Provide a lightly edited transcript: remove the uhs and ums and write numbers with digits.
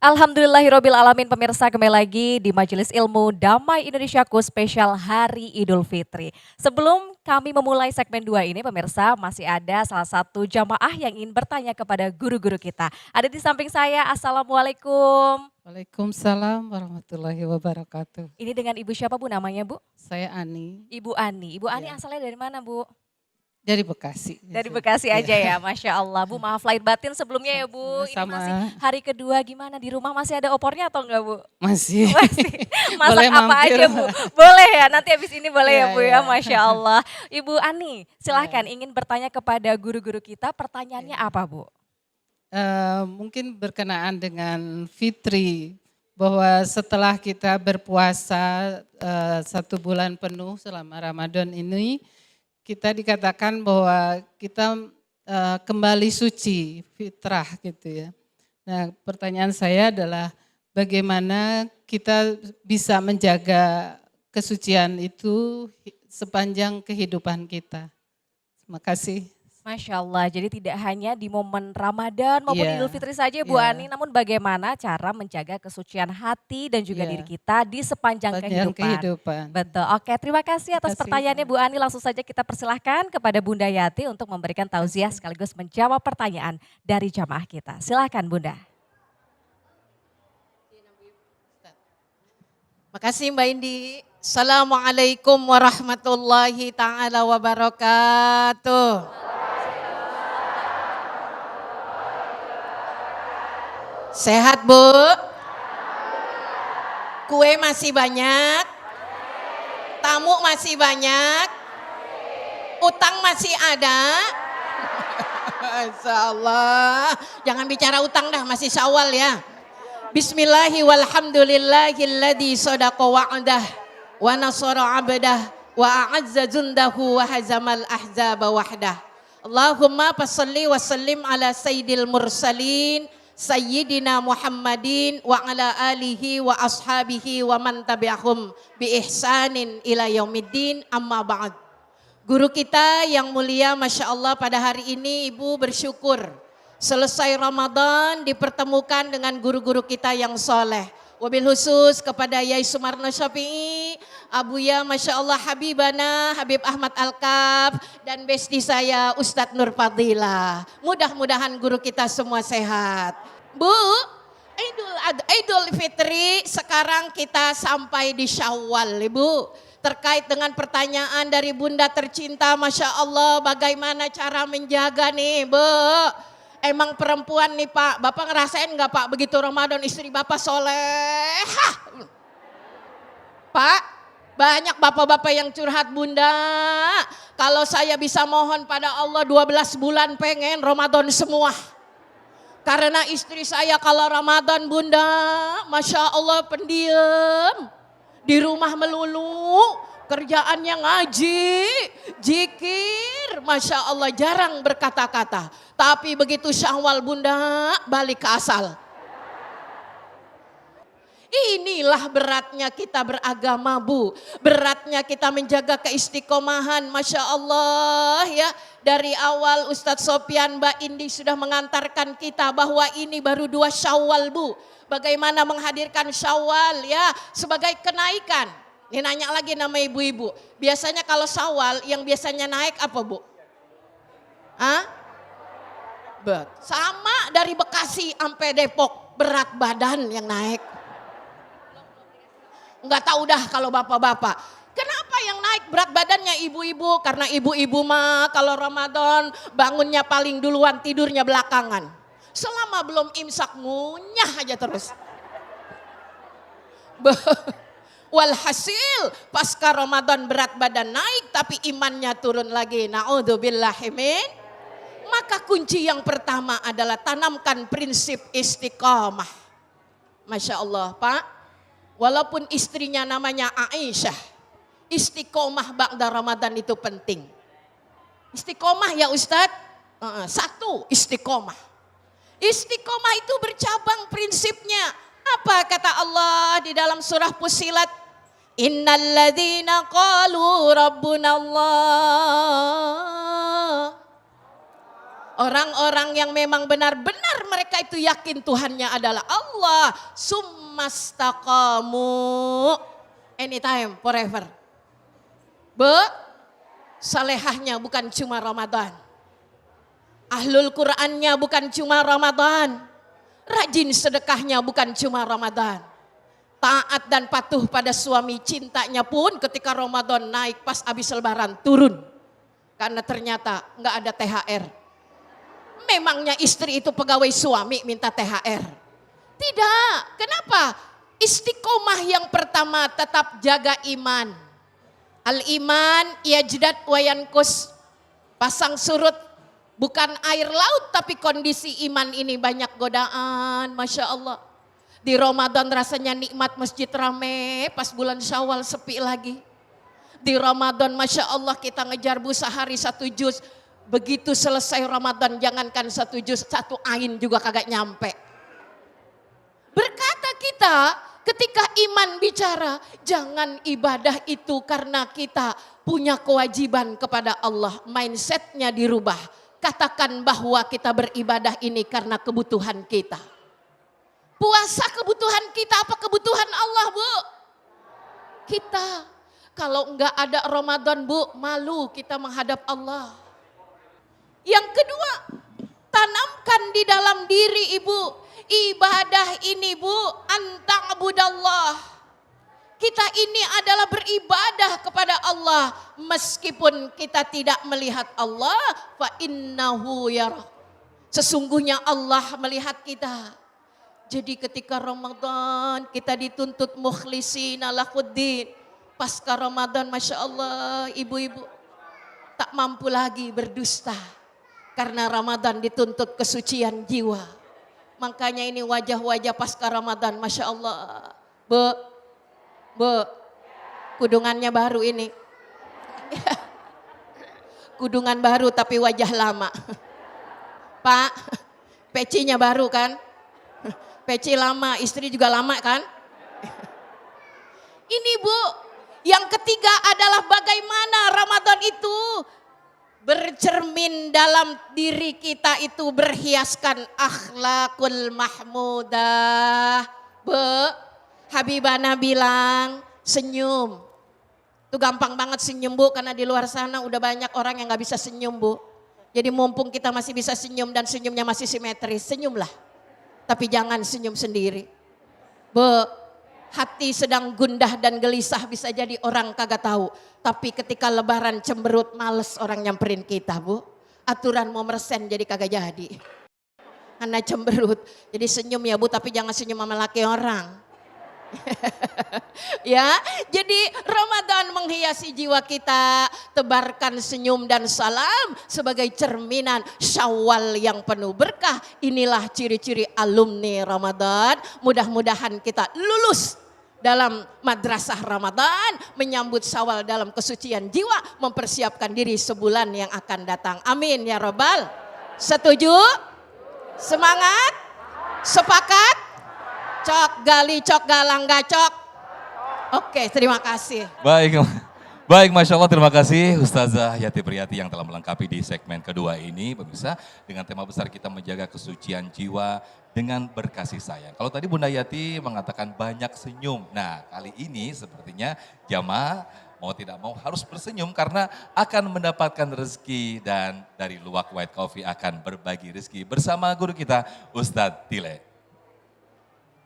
Alhamdulillahirabbil alamin, pemirsa, kembali lagi di Majelis Ilmu Damai Indonesiaku spesial Hari Idul Fitri. Sebelum kami memulai segmen 2 ini, pemirsa, masih ada salah satu jamaah yang ingin bertanya kepada guru-guru kita. Ada di samping saya. Assalamualaikum. Waalaikumsalam warahmatullahi wabarakatuh. Ini dengan Ibu siapa, Bu, namanya, Bu? Saya Ani. Ibu Ani. Ibu Ani Ya. asalnya dari mana, Bu? Dari Bekasi. Dari Bekasi aja ya, Masya Allah. Bu, maaf lahir batin sebelumnya ya, Bu. Ini Sama. masih hari kedua, gimana di rumah masih ada opornya atau enggak, Bu? Masih. Masih. Masak Boleh apa mampir. aja, Bu? Boleh ya, nanti habis ini boleh ya, Iya, Bu ya, iya. Masya Allah. Ibu Ani, silahkan ingin bertanya kepada guru-guru kita, pertanyaannya apa, Bu? Mungkin berkenaan dengan Fitri, bahwa setelah kita berpuasa 1 bulan penuh selama Ramadan ini, kita dikatakan bahwa kita kembali suci, fitrah gitu ya. Nah, pertanyaan saya adalah bagaimana kita bisa menjaga kesucian itu sepanjang kehidupan kita. Terima kasih. Masya Allah, jadi tidak hanya di momen Ramadan maupun Iya, Idul Fitri saja, Bu iya. Ani, namun bagaimana cara menjaga kesucian hati dan juga Iya. diri kita di sepanjang Sepanjang kehidupan. kehidupan. Betul, oke, terima kasih atas Terima kasih. pertanyaannya, Bu Ani. Langsung saja kita persilahkan kepada Bunda Yati untuk memberikan tausiah sekaligus menjawab pertanyaan dari jamaah kita. Silahkan, Bunda. Makasih Mbak Indi. Assalamualaikum warahmatullahi ta'ala wabarakatuh. Sehat, Bu? Kue masih banyak? Tamu masih banyak? Utang masih ada? Masya Allah. Jangan bicara utang dah, masih Syawal ya. Bismillahi walhamdulillahilladzi sadaqa wa'adah wa nasara 'abdah wa a'azza jundahu wa hazamal ahzaba wahdah. Allahumma fashalli wa sallim ala sayyidil mursalin sayyidina Muhammadin wa ala alihi wa ashabihi wa man tabi'ahum bi ihsanin ila yaumiddin, amma ba'd. Guru kita yang mulia, Masya Allah, pada hari ini Ibu bersyukur selesai Ramadan dipertemukan dengan guru-guru kita yang soleh. Wabil khusus kepada Yai Sumarno Syafi'i, Abuya Masya Allah Habibana, Habib Ahmad Alkaf, dan besti saya Ustadz Nur Fadilah. Mudah-mudahan guru kita semua sehat. Bu, Idul Fitri sekarang kita sampai di Syawal, Ibu. Terkait dengan pertanyaan dari Bunda tercinta, Masya Allah, bagaimana cara menjaga nih, Bu? Emang perempuan nih Pak, Bapak ngerasain nggak Pak begitu Ramadan istri Bapak solehah? Pak, banyak bapak-bapak yang curhat, Bunda. Kalau saya bisa mohon pada Allah 12 bulan pengen Ramadan semua. Karena istri saya kalau Ramadan, Bunda, Masya Allah pendiam. Di rumah melulu, kerjaannya ngaji, zikir, Masya Allah jarang berkata-kata. Tapi begitu Syawal, Bunda, balik ke asal. Inilah beratnya kita beragama, Bu. Beratnya kita menjaga keistiqomahan, Masya Allah ya. Dari awal Ustadz Sopyan, Mbak Indi sudah mengantarkan kita bahwa ini baru 2 Syawal, Bu. Bagaimana menghadirkan Syawal ya sebagai kenaikan. Ini nanya lagi nama ibu-ibu. Biasanya kalau Syawal yang biasanya naik apa, Bu? Hah? Sama dari Bekasi sampai Depok, berat badan yang naik. Enggak tahu dah kalau bapak-bapak. Kenapa yang naik berat badannya ibu-ibu? Karena ibu-ibu mah kalau Ramadan bangunnya paling duluan, tidurnya belakangan. Selama belum imsak ngunyah aja terus. Walhasil pasca Ramadan berat badan naik tapi imannya turun lagi. Na'udzubillahi min. Maka kunci yang pertama adalah tanamkan prinsip istiqamah. Masya Allah Pak. Walaupun istrinya namanya Aisyah. Istiqomah ba'da Ramadan itu penting. Istiqomah ya Ustadz. 1 istiqomah. Istiqomah itu bercabang prinsipnya. Apa kata Allah di dalam surah Fussilat? Innalladzina qalu rabbunallah. Orang-orang yang memang benar-benar mereka itu yakin Tuhannya adalah Allah. Summastaqamu. Anytime, forever. Salehahnya bukan cuma Ramadan. Ahlul Qur'annya bukan cuma Ramadan. Rajin sedekahnya bukan cuma Ramadan. Taat dan patuh pada suami, cintanya pun ketika Ramadan naik pas habis lebaran turun. Karena ternyata nggak ada THR. Memangnya istri itu pegawai suami minta THR? Tidak. Kenapa? Istiqomah yang pertama tetap jaga iman. Al-iman yajdat wa yankus. Pasang surut bukan air laut tapi kondisi iman ini banyak godaan. Masya Allah. Di Ramadan rasanya nikmat masjid rame, pas bulan Syawal sepi lagi. Di Ramadan Masya Allah kita ngejar bu sehari 1 juz. Begitu selesai Ramadan jangankan 1 juz, 1 ain juga kagak nyampe. Berkata kita ketika iman bicara, jangan ibadah itu karena kita punya kewajiban kepada Allah. Mindsetnya dirubah. Katakan bahwa kita beribadah ini karena kebutuhan kita. Puasa kebutuhan kita apa kebutuhan Allah bu? Kita. Kalau enggak ada Ramadan bu, malu kita menghadap Allah. Yang kedua, tanamkan di dalam diri ibu. Ibadah ini bu, anta'budallah. Kita ini adalah beribadah kepada Allah. Meskipun kita tidak melihat Allah, fa innahu yarah. Sesungguhnya Allah melihat kita. Jadi ketika Ramadan kita dituntut mukhlisina lahuddin. Pasca Ramadan Masya Allah ibu-ibu tak mampu lagi berdusta. Karena Ramadan dituntut kesucian jiwa. Makanya ini wajah-wajah pasca Ramadan Masya Allah. Bu, kudungannya baru ini. Kudungan baru tapi wajah lama. Pak, pecinya baru kan? Peci lama, istri juga lama kan? Ini bu, yang ketiga adalah bagaimana Ramadan itu bercermin dalam diri kita itu berhiaskan akhlakul mahmudah. Bu, Habibana bilang senyum. Itu gampang banget senyum bu, karena di luar sana udah banyak orang yang gak bisa senyum bu. Jadi mumpung kita masih bisa senyum dan senyumnya masih simetris, senyumlah. Tapi jangan senyum sendiri. Bu, hati sedang gundah dan gelisah bisa jadi orang kagak tahu. Tapi ketika lebaran cemberut males orang nyamperin kita bu. Aturan mau meresen jadi kagak jadi. Karena cemberut. Jadi senyum ya bu, tapi jangan senyum sama laki orang. Ya, jadi Ramadan menghiasi jiwa kita, tebarkan senyum dan salam sebagai cerminan Syawal yang penuh berkah. Inilah ciri-ciri alumni Ramadan. Mudah-mudahan kita lulus dalam madrasah Ramadan, menyambut Syawal dalam kesucian jiwa, mempersiapkan diri sebulan yang akan datang. Amin ya Rabbal. Setuju? Semangat? Sepakat? Cok gali cok galang gacok. Oke, terima kasih. Baik, Masya Allah, terima kasih Ustazah Yati Priyati yang telah melengkapi di segmen kedua ini, pemirsa, dengan tema besar kita menjaga kesucian jiwa dengan berkasih sayang. Kalau tadi Bunda Yati mengatakan banyak senyum, nah kali ini sepertinya jamaah mau tidak mau harus bersenyum karena akan mendapatkan rezeki dan dari Luwak White Coffee akan berbagi rezeki bersama guru kita Ustadz Tile.